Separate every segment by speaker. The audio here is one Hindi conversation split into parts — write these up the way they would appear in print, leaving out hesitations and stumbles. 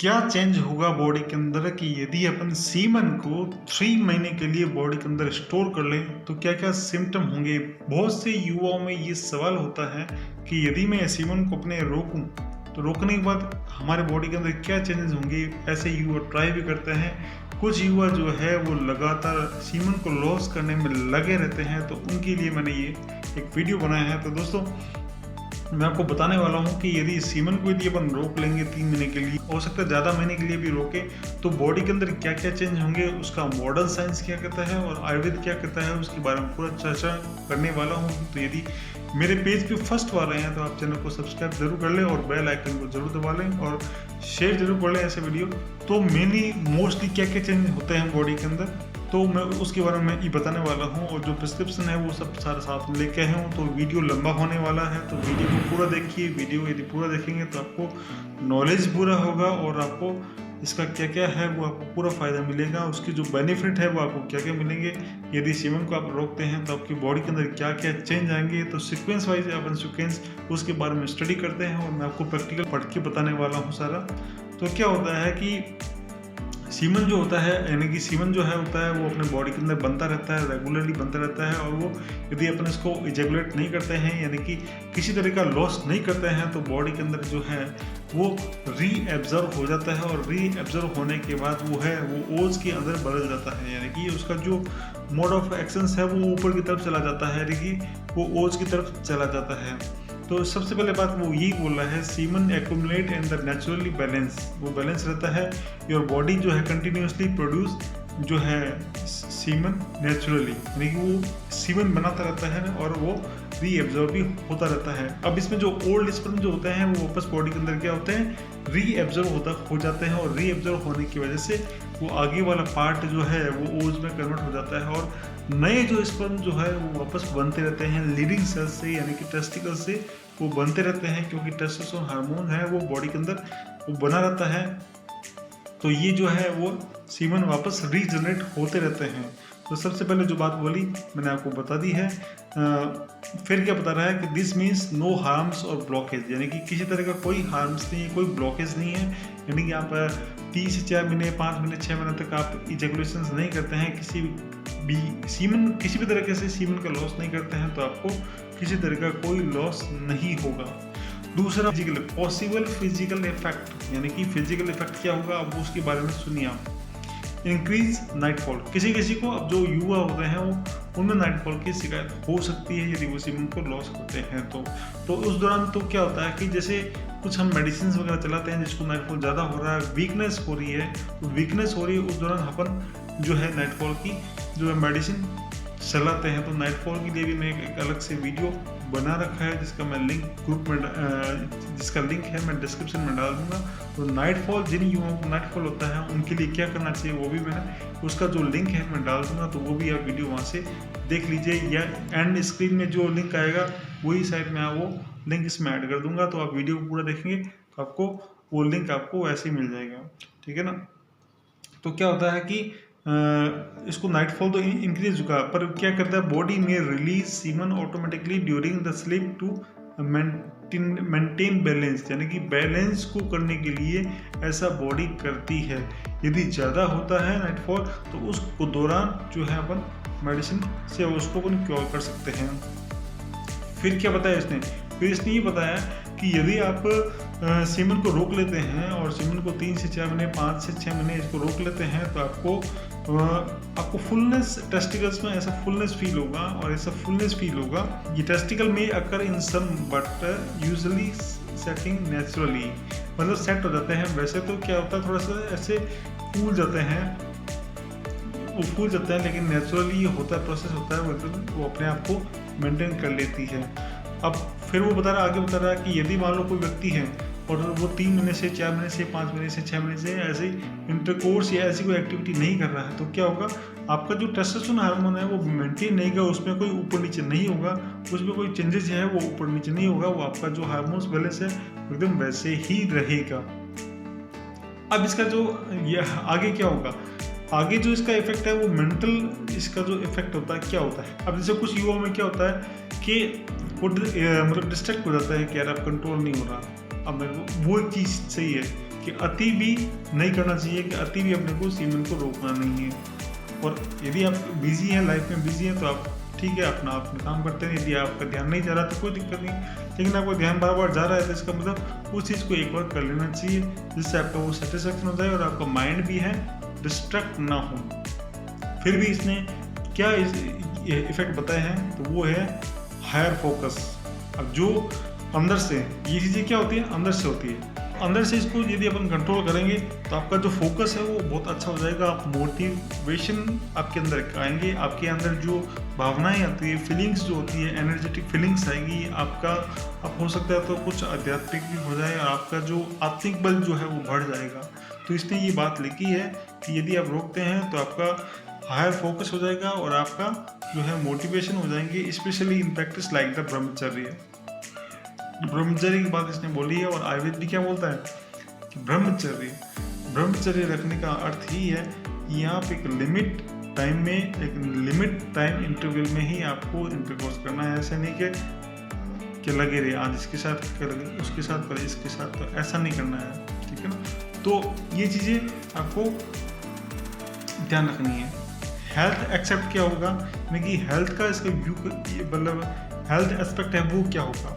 Speaker 1: क्या चेंज होगा बॉडी के अंदर कि यदि अपन सीमन को 3 महीने के लिए बॉडी के अंदर स्टोर कर लें तो क्या क्या सिम्टम होंगे। बहुत से युवाओं में ये सवाल होता है कि यदि मैं सीमन को अपने रोकूं तो रोकने के बाद हमारे बॉडी के अंदर क्या चेंजेस होंगे। ऐसे युवा ट्राई भी करते हैं। कुछ युवा जो है वो लगातार सीमन को लॉस करने में लगे रहते हैं, तो उनके लिए मैंने ये एक वीडियो बनाया है। तो दोस्तों, मैं आपको बताने वाला हूँ कि यदि सीमन को यदि अपन रोक लेंगे 3 महीने के लिए, हो सकता है ज़्यादा महीने के लिए भी रोके, तो बॉडी के अंदर क्या क्या चेंज होंगे, उसका मॉडर्न साइंस क्या कहता है और आयुर्वेद क्या कहता है, उसके बारे में पूरा चर्चा करने वाला हूँ। तो यदि मेरे पेज पे फर्स्ट बार आए हैं तो आप चैनल को सब्सक्राइब जरूर कर लें और बेल आइकन को जरूर दबा लें और शेयर जरूर कर लें ऐसे वीडियो। तो मेनली मोस्टली क्या क्या चेंज होते हैं बॉडी के अंदर, तो मैं उसके बारे में ये बताने वाला हूँ। और जो प्रिस्क्रिप्शन है वो सब सारे साथ में लेके आए हूँ। तो वीडियो लंबा होने वाला है, तो वीडियो को पूरा देखिए। वीडियो यदि पूरा देखेंगे तो आपको नॉलेज पूरा होगा और आपको इसका क्या क्या है वो आपको पूरा फ़ायदा मिलेगा। उसकी जो बेनिफिट है वो आपको क्या क्या मिलेंगे। यदि सीमन को आप रोकते हैं तो आपकी बॉडी के अंदर क्या क्या चेंज आएंगे। तो सीक्वेंस वाइज अपन सीक्वेंस उसके बारे में स्टडी करते हैं और मैं आपको प्रैक्टिकल पढ़ के बताने वाला हूँ सारा। तो क्या होता है कि सीमन जो होता है, यानी कि सीमन जो है होता है वो अपने बॉडी के अंदर बनता रहता है, रेगुलरली बनता रहता है। और वो यदि अपन इसको इजैकुलेट नहीं करते हैं, यानी कि किसी तरह का लॉस नहीं करते हैं, तो बॉडी के अंदर जो है वो रीएब्जॉर्ब हो जाता है। और रीएब्जॉर्ब होने के बाद वो है वो ओज के अंदर बदल जाता है, यानी कि उसका जो मोड ऑफ एक्शंस है वो ऊपर की तरफ चला जाता है, यानी कि वो ओज की तरफ चला जाता है। तो सबसे पहले बात वो यही बोल रहा है, semen accumulate in the naturally balance, वो बैलेंस रहता है। योर बॉडी जो है कंटिन्यूसली प्रोड्यूस जो है सीमन नेचुरली, यानी कि वो सीमन बनाता रहता है और वो रीएब्जॉर्ब भी होता रहता है। अब इसमें जो ओल्ड स्पर्म जो होते हैं वो वापस बॉडी के अंदर क्या होते हैं, रीएब्जॉर्ब हो जाते हैं। और रीएब्जॉर्ब होने की वजह से वो आगे वाला पार्ट जो है वो ओज में कन्वर्ट हो जाता है और नए जो स्पर्म जो है वो वापस बनते रहते हैं लीडिंग सेल्स से, यानी कि टेस्टिकल से वो बनते रहते हैं, क्योंकि टेस्टोस्टेरोन हार्मोन है वो बॉडी के अंदर वो बना रहता है। तो ये जो है वो सीमन वापस रीजनरेट होते रहते हैं। तो सबसे पहले जो बात बोली मैंने आपको बता दी है। फिर क्या बता रहा है कि दिस मीन्स नो हार्म्स और ब्लॉकेज, यानी कि किसी तरह का कोई हार्म्स नहीं है, कोई ब्लॉकेज नहीं है। यानी कि आप 3 से 4 महीने 5 महीने 6 महीने तक आप इजैकुलेशन नहीं करते हैं, किसी भी तरह से सीमन का लॉस नहीं करते हैं, तो आपको किसी तरह का कोई लॉस नहीं होगा। दूसरा पॉसिबल फिजिकल इफेक्ट, यानी कि फिजिकल इफेक्ट क्या होगा अब उसके बारे में सुनिए आप। इंक्रीज नाइटफॉल, किसी को अब जो युवा होते हैं वो उनमें नाइटफॉल की शिकायत हो सकती है यदि वो सीमन को लॉस करते हैं तो उस दौरान तो क्या होता है कि जैसे कुछ हम मेडिसिन वगैरह चलाते हैं जिसको नाइटफॉल ज़्यादा हो रहा है, वीकनेस हो रही है, उस दौरान अपन जो है नाइटफॉल की जो है मेडिसिन चलाते हैं। तो नाइटफॉल के लिए भी मैं एक अलग से वीडियो बना रखा है जिसका मैं लिंक ग्रुप में जिसका लिंक है मैं डिस्क्रिप्शन में डाल दूंगा। तो नाइटफॉल, जिन युवाओं को नाइटफॉल होता है उनके लिए क्या करना चाहिए वो भी मैंने उसका जो लिंक है मैं डाल दूंगा, तो वो भी आप वीडियो वहाँ से देख लीजिए, या एंड स्क्रीन में जो लिंक आएगा वही साइड में वो लिंक इसमें ऐड कर दूंगा। तो आप वीडियो को पूरा देखेंगे तो आपको वो लिंक आपको वैसे ही मिल जाएगा, ठीक है ना। तो क्या होता है कि इसको नाइटफॉल तो इंक्रीज चुका, पर क्या करता है बॉडी में release semen automatically during the sleep to maintain balance, यानी कि बैलेंस को करने के लिए ऐसा बॉडी करती है। यदि ज़्यादा होता है नाइटफॉल तो उसको दौरान जो है अपन मेडिसिन से उसको अपन क्योर कर सकते हैं। फिर क्या बताया इसने ये बताया कि यदि आप सीमन को रोक लेते हैं और सीमन को 3 से 4 महीने 5 से 6 महीने इसको रोक लेते हैं तो आपको फुलनेस, टेस्टिकल्स में ऐसा फुलनेस फील होगा। और ऐसा फुलनेस फील होगा ये टेस्टिकल में अकर इन सम बट यूजुअली सेटिंग नेचुरली, मतलब सेट हो जाते हैं। वैसे तो क्या होता है थोड़ा सा ऐसे फूल जाते हैं, लेकिन नेचुरली होता है, प्रोसेस होता है, वो अपने आप को मेंटेन कर लेती है। अब फिर वो आगे बता रहा है कि यदि मान लो कोई व्यक्ति है और वो 3 महीने से 4 महीने से 5 महीने से 6 महीने से ऐसे इंटरकोर्स या ऐसी कोई एक्टिविटी नहीं कर रहा है, तो क्या होगा आपका जो टेस्टोस्टेरोन हार्मोन है वो मेंटेन नहीं होगा, उसमें कोई ऊपर नीचे नहीं होगा, उसमें कोई चेंजेस है वो ऊपर नीचे नहीं होगा, वो आपका जो हार्मोन्स बैलेंस है एकदम वैसे ही रहेगा। अब इसका जो ये आगे क्या होगा, आगे जो इसका इफेक्ट है वो मेंटल, इसका जो इफेक्ट होता है क्या होता है। अब जैसे कुछ युवाओं में क्या होता है कि वो मतलब डिस्ट्रैक्ट हो जाता है कि यार अब कंट्रोल नहीं हो रहा, अब मेरे को वो एक चीज़ सही है कि अति भी नहीं करना चाहिए, कि अति भी अपने को सीमन को रोकना नहीं है। और यदि आप बिजी हैं, लाइफ में बिजी हैं, तो आप ठीक है अपना काम करते हैं। यदि आपका ध्यान नहीं जा रहा तो कोई दिक्कत नहीं, लेकिन आपका ध्यान बार बार जा रहा है तो इसका मतलब उस चीज़ को एक बार कर लेना चाहिए, जिससे आपका वो सेटिस्फेक्शन हो जाए और आपका माइंड भी है डिस्ट्रैक्ट ना हो। फिर भी इसने क्या इफेक्ट बताए हैं, तो वो है हायर फोकस। अब जो अंदर से ये चीज़ें क्या होती है, अंदर से होती है, अंदर से इसको यदि अपन कंट्रोल करेंगे तो आपका जो फोकस है वो बहुत अच्छा हो जाएगा। आप मोटिवेशन आपके अंदर आएंगे, आपके अंदर जो भावनाएं आती है, फीलिंग्स जो होती है, एनर्जेटिक फीलिंग्स आएगी आपका। आप हो सकता है तो कुछ आध्यात्मिक भी हो जाए और आपका जो आत्मिक बल जो है वो बढ़ जाएगा। तो इसने ये बात लिखी है कि यदि आप रोकते हैं तो आपका हायर फोकस हो जाएगा और आपका जो है मोटिवेशन हो जाएंगे, specially in practice like the ब्रह्मचर्य। ब्रह्मचर्य की बात इसने बोली है। और आयुर्वेद भी क्या बोलता है कि ब्रह्मचर्य रखने का अर्थ ही है कि आप एक लिमिट टाइम में, एक लिमिट टाइम इंटरवल में ही आपको इंटरकोर्स करना है। ऐसा नहीं कि लगे रहे आज इसके साथ, कल उसके साथ, कल इसके साथ, तो ऐसा नहीं करना है, ठीक है ना। तो ये चीज़ें आपको ध्यान रखनी है। हेल्थ एक्सेप्ट क्या होगा, यानी कि हेल्थ का इसका व्यू, मतलब हेल्थ एस्पेक्ट है वो क्या होगा।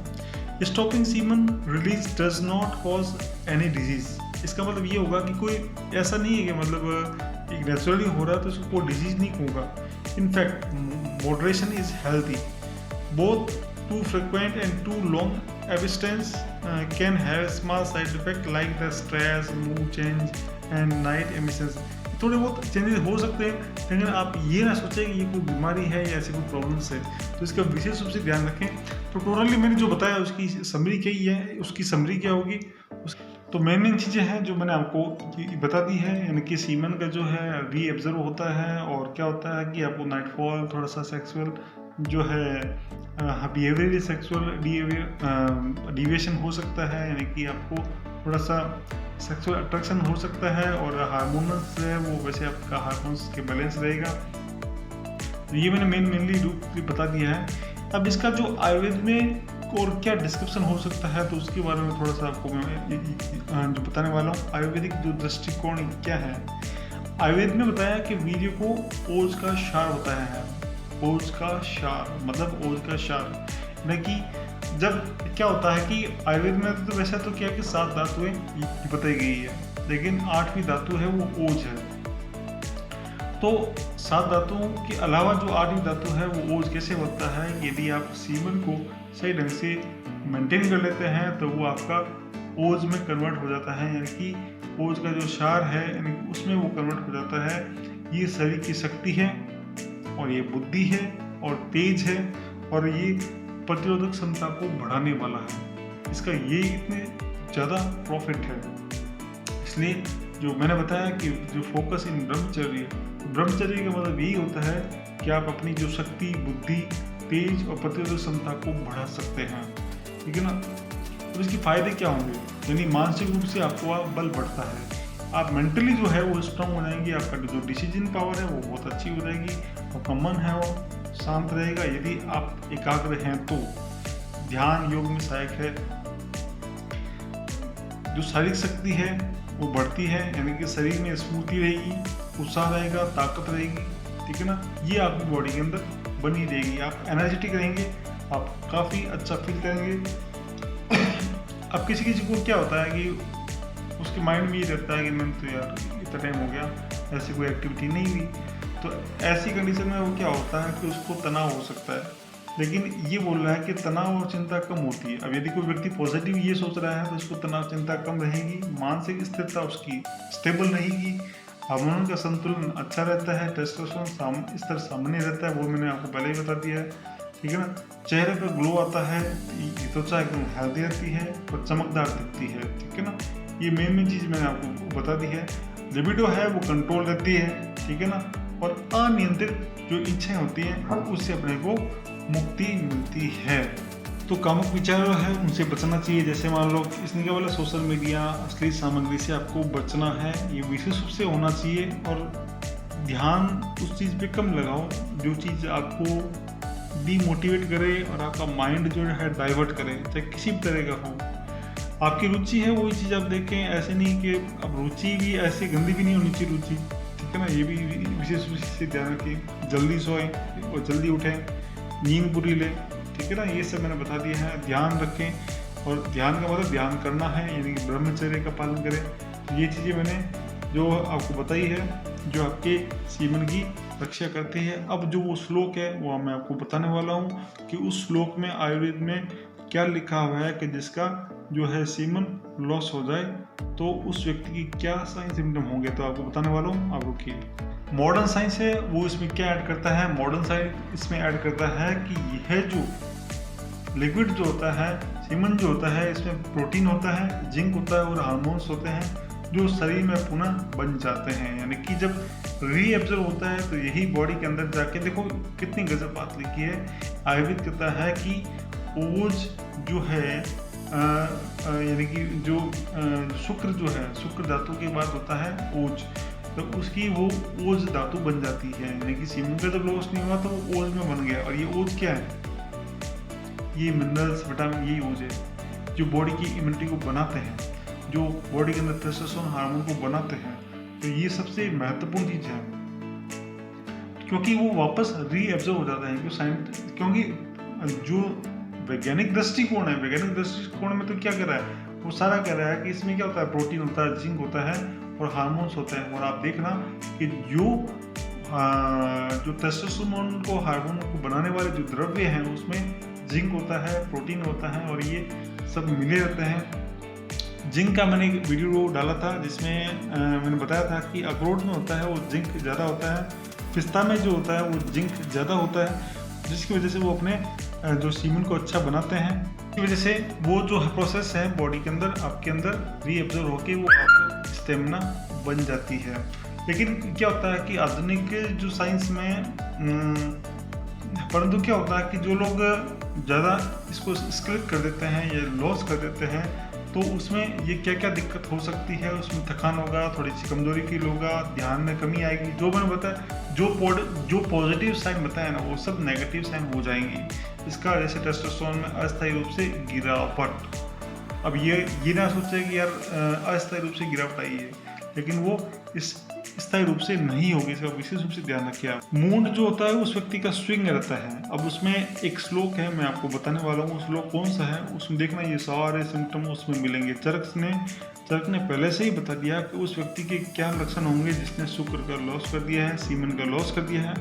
Speaker 1: Stopping semen release does not cause any disease. इसका मतलब ये होगा कि कोई ऐसा नहीं है कि मतलब एक नेचुरली हो रहा है तो उसको कोई डिजीज नहीं होगा। In fact moderation is healthy. Both too frequent and too long abstinence can have small side effect like the stress, mood change and night emissions. थोड़े बहुत चेंजेस हो सकते हैं, लेकिन आप ये ना सोचें कि ये कोई बीमारी है या ऐसी कोई प्रॉब्लम्स है, तो इसका विशेष रूप से ध्यान रखें। तो टोटली मैंने जो बताया उसकी समरी क्या ही है, उसकी समरी क्या होगी। तो मेन चीज़ें हैं जो मैंने आपको बता दी है, यानी कि सीमन का जो है रीअब्जर्व होता है। और क्या होता है कि आपको नाइटफॉल, थोड़ा सा सेक्सुअल जो है बिहेवियरली सेक्सुअल डिविएशन हो सकता है, यानी कि आपको थोड़ा सा सेक्सुअल अट्रैक्शन हो सकता है। और हार्मोन्स है वो वैसे आपका हार्मोन्स के बैलेंस रहेगा। तो ये मैंने मेनली रूप से बता दिया है। अब इसका जो आयुर्वेद में और क्या डिस्क्रिप्शन हो सकता है तो उसके बारे में थोड़ा सा आपको मैं जो बताने वाला हूँ। आयुर्वेदिक जो दृष्टिकोण क्या है, आयुर्वेद में बताया कि वीर्य को ओज का क्षार होता है। ओज का क्षार मतलब ओज का क्षार, यानी कि जब क्या होता है कि आयुर्वेद में तो वैसे तो क्या कि 7 धातुएं बताई गई है, लेकिन 8वीं धातु है वो ओज है। तो 7 धातुओं के अलावा जो 8वीं धातु है वो ओज कैसे बनता है, यदि आप सीमन को सही ढंग से मेंटेन कर लेते हैं तो वो आपका ओज में कन्वर्ट हो जाता है, यानी कि ओज का जो क्षार है यानी उसमें वो कन्वर्ट हो जाता है। ये शरीर की शक्ति है और ये बुद्धि है और तेज है और ये प्रतिरोधक क्षमता को बढ़ाने वाला है। इसका ये इतने ज़्यादा प्रॉफिट है। इसलिए जो मैंने बताया कि जो फोकस इन ब्रह्मचर्य का मतलब यही होता है कि आप अपनी जो शक्ति, बुद्धि, तेज और प्रतिरोधक क्षमता को बढ़ा सकते हैं, ठीक है ना। तो इसके फायदे क्या होंगे, यानी मानसिक रूप से आपको बल बढ़ता है, आप मेंटली जो है वो स्ट्रांग हो जाएंगे, आपका जो डिसीजन पावर है वो बहुत अच्छी हो जाएगी, आपका मन है वो शांत रहेगा। यदि आप एकाग्र हैं तो ध्यान योग में सहायक है। जो शारीरिक शक्ति है वो बढ़ती है, यानी कि शरीर में स्फूर्ति रहेगी, उत्साह रहेगा, ताकत रहेगी, ठीक है ना। ये आपकी बॉडी के अंदर बनी रहेगी, आप एनर्जेटिक रहेंगे, आप काफ़ी अच्छा फील करेंगे। अब किसी को क्या होता है कि उसके माइंड में ये रहता है कि मैंने तो यार इतना टाइम हो गया ऐसी कोई एक्टिविटी नहीं हुई, तो ऐसी कंडीशन में वो क्या होता है कि उसको तनाव हो सकता है। लेकिन ये बोल रहा है कि तनाव और चिंता कम होती है। अब यदि कोई व्यक्ति पॉजिटिव ये सोच रहा है तो उसको तनाव चिंता कम रहेगी, मानसिक स्थिरता उसकी स्टेबल रहेगी, हार्मोन का संतुलन अच्छा रहता है, टेस्टोस्टेरोन स्तर सामान्य रहता है, वो मैंने आपको पहले ही बता दिया है, ठीक है ना। चेहरे पर ग्लो आता है, त्वचा एकदम हेल्दी रहती है और चमकदार दिखती है, ठीक है ना। ये मेन चीज़ मैंने आपको बता दी है। लिबिडो है वो कंट्रोल रहती है, ठीक है ना। और अनियंत्रित जो इच्छाएं होती हैं उससे अपने को मुक्ति मिलती है। तो कामुक विचार है उनसे बचना चाहिए। जैसे मान लो इसने क्या बोला, सोशल मीडिया, अश्लील सामग्री से आपको बचना है, ये विशेष रूप से होना चाहिए। और ध्यान उस चीज़ पे कम लगाओ जो चीज़ आपको डीमोटिवेट करे और आपका माइंड जो है डाइवर्ट करे, चाहे किसी भी तरह का हो। आपकी रुचि है वही चीज़ आप देखें, ऐसे नहीं कि अब रुचि भी ऐसे गंदी भी नहीं होनी चाहिए रुचि, ठीक है ना। ये भी विशेष रूप से ध्यान रखें। जल्दी सोएं और जल्दी उठें, नींद बुरी लें, ठीक है ना। ये सब मैंने बता दिया है। ध्यान रखें, और ध्यान का मतलब ध्यान करना है, यानी कि ब्रह्मचर्य का पालन करें। ये चीज़ें मैंने जो आपको बताई है, जो आपके सीमन की रक्षा करती है। अब जो वो श्लोक है वो मैं आपको बताने वाला हूँ कि उस श्लोक में आयुर्वेद में क्या लिखा हुआ है कि जिसका जो है सीमन लॉस हो जाए तो उस व्यक्ति की क्या साइन सिम्टम होंगे, तो आपको बताने वाला हूँ, आप रुकिए। मॉडर्न साइंस है वो इसमें क्या ऐड करता है, मॉडर्न साइंस इसमें ऐड करता है कि यह जो लिक्विड जो होता है, सीमन जो होता है, इसमें प्रोटीन होता है, जिंक होता है और हार्मोन्स होते हैं जो शरीर में पुनः बन जाते हैं। यानी कि जब रीएब्जॉर्ब होता है तो यही बॉडी के अंदर जाके, देखो कितनी गजब बात लिखी है। आयुर्वेद कहता है कि ओज जो है यानी कि जो शुक्र जो है, शुक्र धातु के बाद होता है ओज, तो उसकी वो ओज धातु बन जाती है। यानी कि सीमन का जब लॉस नहीं हुआ तो वो ओज में बन गया। और ये ओज क्या है, ये मिनरल्स, विटामिन, यही ओज है जो बॉडी की इम्यूनिटी को बनाते हैं, जो बॉडी के अंदर टेस्टोस्टेरोन हार्मोन को बनाते हैं। तो ये सबसे महत्वपूर्ण चीज है, क्योंकि वो वापस रीएब्जॉर्ब हो जाता है। क्योंकि जो वैज्ञानिक दृष्टिकोण है, वैज्ञानिक दृष्टिकोण में तो क्या कर रहा है, वो सारा कह रहा है कि इसमें क्या होता है, प्रोटीन होता है, जिंक होता है और हार्मोन्स होते हैं। और आप देखना कि जो टेस्टोस्टेरोन को, हार्मोन को बनाने वाले जो द्रव्य हैं उसमें जिंक होता है, प्रोटीन होता है और ये सब मिले रहते हैं। जिंक का मैंने एक वीडियो डाला था जिसमें मैंने बताया था कि अखरोट में होता है वो जिंक ज़्यादा होता है, पिस्ता में जो होता है वो जिंक ज़्यादा होता है, जिसकी वजह से वो अपने जो सीमन को अच्छा बनाते हैं। इसकी वजह से वो जो प्रोसेस है बॉडी के अंदर, आपके अंदर रीएब्जॉर्ब होके वो आपको स्टेमिना बन जाती है। लेकिन क्या होता है कि आधुनिक जो साइंस में परंतु क्या होता है कि जो लोग ज़्यादा इसको स्किप कर देते हैं या लॉस कर देते हैं, तो उसमें ये क्या क्या दिक्कत हो सकती है, उसमें थकान होगा, थोड़ी सी कमजोरी फील होगा, ध्यान में कमी आएगी। जो मैंने बताया, जो पॉजिटिव साइन बताया ना, वो सब नेगेटिव साइन हो जाएंगी। इसका जैसे टेस्टोस्टेरोन में अस्थायी रूप से गिरावट। अब ये ना सोचे कि यार अस्थायी रूप से गिरावट आई है, लेकिन वो इस स्थायी रूप से नहीं होगी, इसका विशेष रूप से ध्यान रखिए आप। मूड जो होता है उस व्यक्ति का स्विंग रहता है। अब उसमें एक श्लोक है, मैं आपको बताने वाला हूँ। श्लोक कौन सा है उसमें देखना, ये सारे सिम्टम उसमें मिलेंगे। चरक ने पहले से ही बता दिया कि उस व्यक्ति के क्या लक्षण होंगे जिसने शुक्र का लॉस कर दिया है, सीमन का लॉस कर दिया है।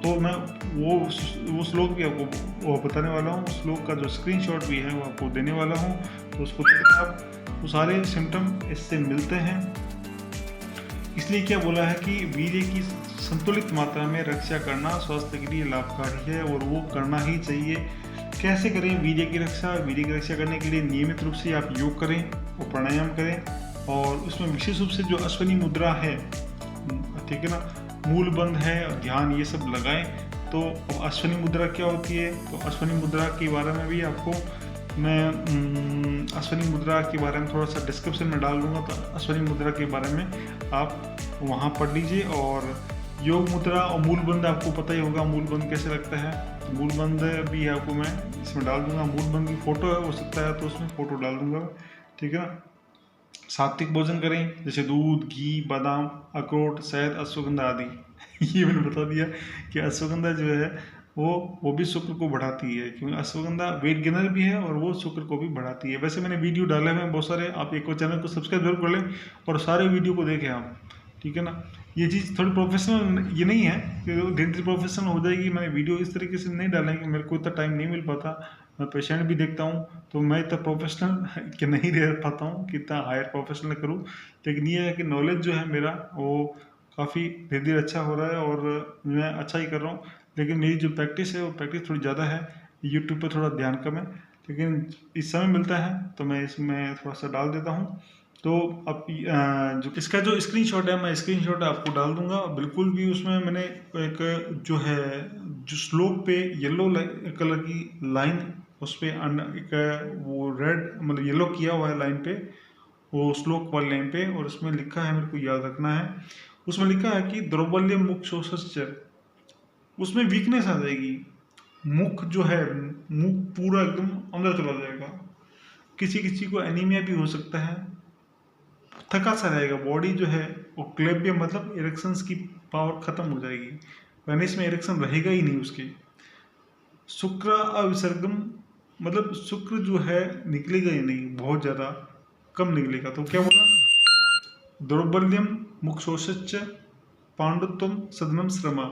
Speaker 1: तो मैं वो श्लोक भी आपको वो बताने वाला हूँ। श्लोक का जो स्क्रीनशॉट भी है वो आपको देने वाला हूँ, तो उसको देखना आप। वो सारे सिम्टम इससे मिलते हैं। इसलिए क्या बोला है कि वीर्य की संतुलित मात्रा में रक्षा करना स्वास्थ्य के लिए लाभकारी है और वो करना ही चाहिए। कैसे करें वीर्य की रक्षा? वीर्य की रक्षा करने के लिए नियमित रूप से आप योग करें और प्राणायाम करें, और उसमें विशेष रूप से जो अश्वनी मुद्रा है, ठीक है ना, मूल बंध है, ध्यान, ये सब लगाएं। तो अश्वनी मुद्रा क्या होती है, तो अश्वनी मुद्रा के बारे में भी आपको मैं अश्वनी मुद्रा के बारे में थोड़ा सा डिस्क्रिप्शन में डाल दूंगा, तो अश्वनी मुद्रा के बारे में आप वहाँ पढ़ लीजिए। और योग मुद्रा और मूलबंध आपको पता ही होगा, मूलबंध कैसे लगता है। मूलबंध भी आपको मैं इसमें डाल दूंगा। मूलबंध की फोटो है, हो सकता है तो उसमें फोटो डाल दूंगा, ठीक है ना। सात्विक भोजन करें, जैसे दूध, घी, बादाम, अखरोट, शहद, अश्वगंधा आदि। ये मैंने बता दिया कि अश्वगंधा जो है वो भी शुक्र को बढ़ाती है, क्योंकि अश्वगंधा वेट गेनर भी है और वो शुक्र को भी बढ़ाती है। वैसे मैंने वीडियो डाले हुए हैं बहुत सारे, आप एक चैनल को सब्सक्राइब जरूर कर लें और सारे वीडियो को देखें आप, ठीक है ना। ये चीज़ थोड़ी प्रोफेशनल ये नहीं है कि धीरे प्रोफेशनल हो जाएगी। मैंने वीडियो इस तरीके से नहीं डालेंगे, मेरे को इतना टाइम नहीं मिल पाता, मैं पेशेंट भी देखता हूँ, तो मैं इतना प्रोफेशनल कि नहीं रह पाता हूँ कि इतना हायर प्रोफेशनल करूँ। लेकिन ये है कि नॉलेज जो है मेरा वो काफ़ी धीरे धीरे अच्छा हो रहा है और मैं अच्छा ही कर रहा हूँ। लेकिन मेरी जो प्रैक्टिस है वो प्रैक्टिस थोड़ी ज़्यादा है, यूट्यूब पर थोड़ा ध्यान कम है, लेकिन इस समय मिलता है तो मैं इसमें थोड़ा सा डाल देता हूँ। तो अब जो इसका जो स्क्रीनशॉट है, मैं स्क्रीनशॉट आपको डाल दूंगा। बिल्कुल भी उसमें मैंने एक जो है जो श्लोक पे येलो कलर की लाइन, उस पर एक वो रेड मतलब येलो किया हुआ है लाइन पे, वो श्लोक वाली लाइन पे, और उसमें लिखा है, मेरे को याद रखना है, उसमें लिखा है कि द्रौबल्य मुख शोषस्य, उसमें वीकनेस आ जाएगी। मुख जो है, मुख पूरा एकदम अंदर चला जाएगा, किसी किसी को एनीमिया भी हो सकता है, थका सा रहेगा, बॉडी जो है वो क्लेबियम मतलब इरेक्शंस की पावर खत्म हो जाएगी, पेनिस में इरेक्शन रहेगा ही नहीं उसके। शुक्र अविसर्गम मतलब शुक्र जो है निकलेगा ही नहीं, बहुत ज़्यादा कम निकलेगा। तो क्या बोला, दौर्बल्यम मुक्षोश्च पांडुत्वम सदनम श्रमा,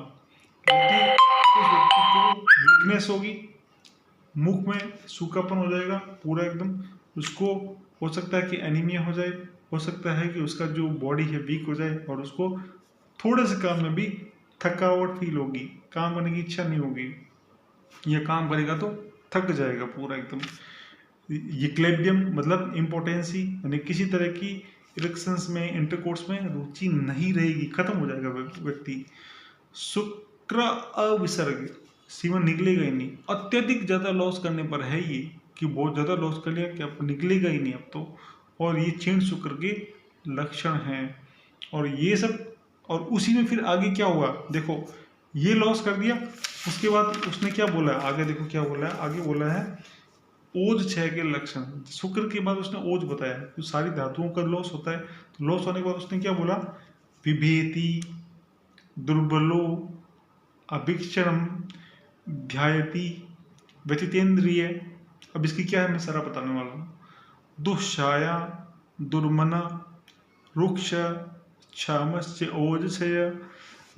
Speaker 1: उस व्यक्ति को वीकनेस होगी, मुख में सूखापन हो जाएगा पूरा एकदम, उसको हो सकता है कि एनीमिया हो जाए, हो सकता है कि उसका जो बॉडी है वीक हो जाए और उसको थोड़े से काम में भी थकावट फील होगी, काम करने की इच्छा नहीं होगी, ये काम करेगा तो थक जाएगा पूरा एकदम। ये क्लेबियम मतलब इम्पोर्टेंसी, यानी किसी तरह की इरेक्शंस में इंटरकोर्स में रुचि नहीं रहेगी, खत्म हो जाएगा व्यक्ति। शुक्र अविसर्ग, सीमन निकलेगा ही नहीं, अत्यधिक ज़्यादा लॉस करने पर है ये कि बहुत ज़्यादा लॉस कर लिया कि अब निकलेगा ही नहीं अब तो, और ये क्षीण शुक्र के लक्षण हैं। और ये सब, और उसी में फिर आगे क्या हुआ देखो, ये लॉस कर दिया, उसके बाद उसने क्या बोला है आगे, देखो क्या बोला है आगे, बोला है ओज 6 के लक्षण। शुक्र के बाद उसने ओज बताया, जो सारी धातुओं का लॉस होता है, तो लॉस होने के बाद उसने क्या बोला, विभेति दुर्बलो अभिक्षणम ध्यायति व्यतितेंद्रिय। अब इसकी क्या है मैं सारा बताने वाला हूँ। दुःशाया दुर्मना रुक्ष क्षामस्य ओजस्य,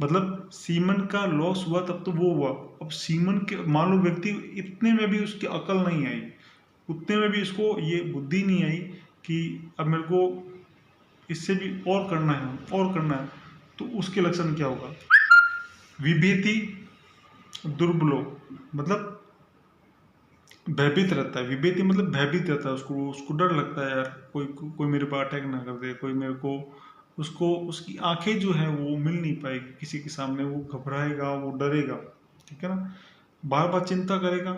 Speaker 1: मतलब सीमन का लॉस हुआ तब तो वो हुआ, अब सीमन के मान लो व्यक्ति इतने में भी उसकी अकल नहीं आई, उतने में भी इसको ये बुद्धि नहीं आई कि अब मेरे को इससे भी और करना है और करना है, तो उसके लक्षण क्या होगा, विभेति दुर्बलो मतलब भयभीत रहता है, विभेति मतलब भयभीत रहता है, उसको डर लगता है यार, कोई मेरे पर अटैक ना कर दे, कोई मेरे को, उसको उसकी आंखें जो है वो मिल नहीं पाएगी किसी के सामने, वो घबराएगा, वो डरेगा, ठीक है ना, बार बार चिंता करेगा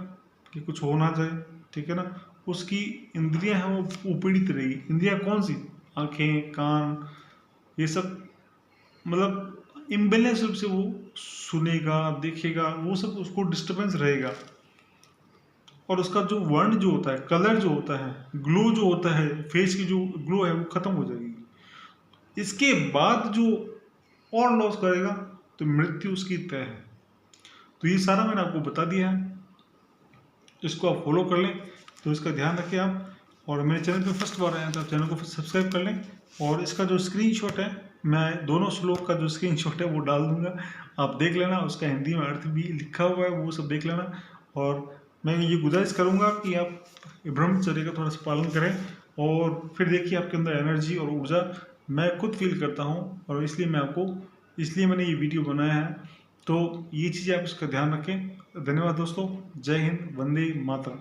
Speaker 1: कि कुछ हो ना जाए, ठीक है ना, उसकी इंद्रियां हैं वो पीड़ित रहेगी। इंद्रियां कौन सी, आंखें कान ये सब, मतलब इम्बेलेंस रूप से वो सुनेगा देखेगा, वो सब उसको डिस्टर्बेंस रहेगा, और उसका जो वर्ण जो होता है, कलर जो होता है, ग्लो जो होता है, फेस की जो ग्लो है वो खत्म हो जाएगी। इसके बाद जो और लॉस करेगा तो मृत्यु उसकी तय है। तो ये सारा मैंने आपको बता दिया है, इसको आप फॉलो कर लें, तो इसका ध्यान रखें आप। और मेरे चैनल पे फर्स्ट बार आए हैं तो आप चैनल को सब्सक्राइब कर लें, और इसका जो स्क्रीनशॉट है, मैं दोनों श्लोक का जो स्क्रीनशॉट है वो डाल दूंगा, आप देख लेना, उसका हिंदी में अर्थ भी लिखा हुआ है, वो सब देख लेना। और मैं ये गुजारिश करूंगा कि आप ब्रह्मचर्य का थोड़ा सा पालन करें, और फिर देखिए आपके अंदर एनर्जी और ऊर्जा मैं खुद फील करता हूँ, और इसलिए मैंने ये वीडियो बनाया है। तो ये चीज़ें आप इसका ध्यान रखें। धन्यवाद दोस्तों, जय हिंद, वंदे मातरम।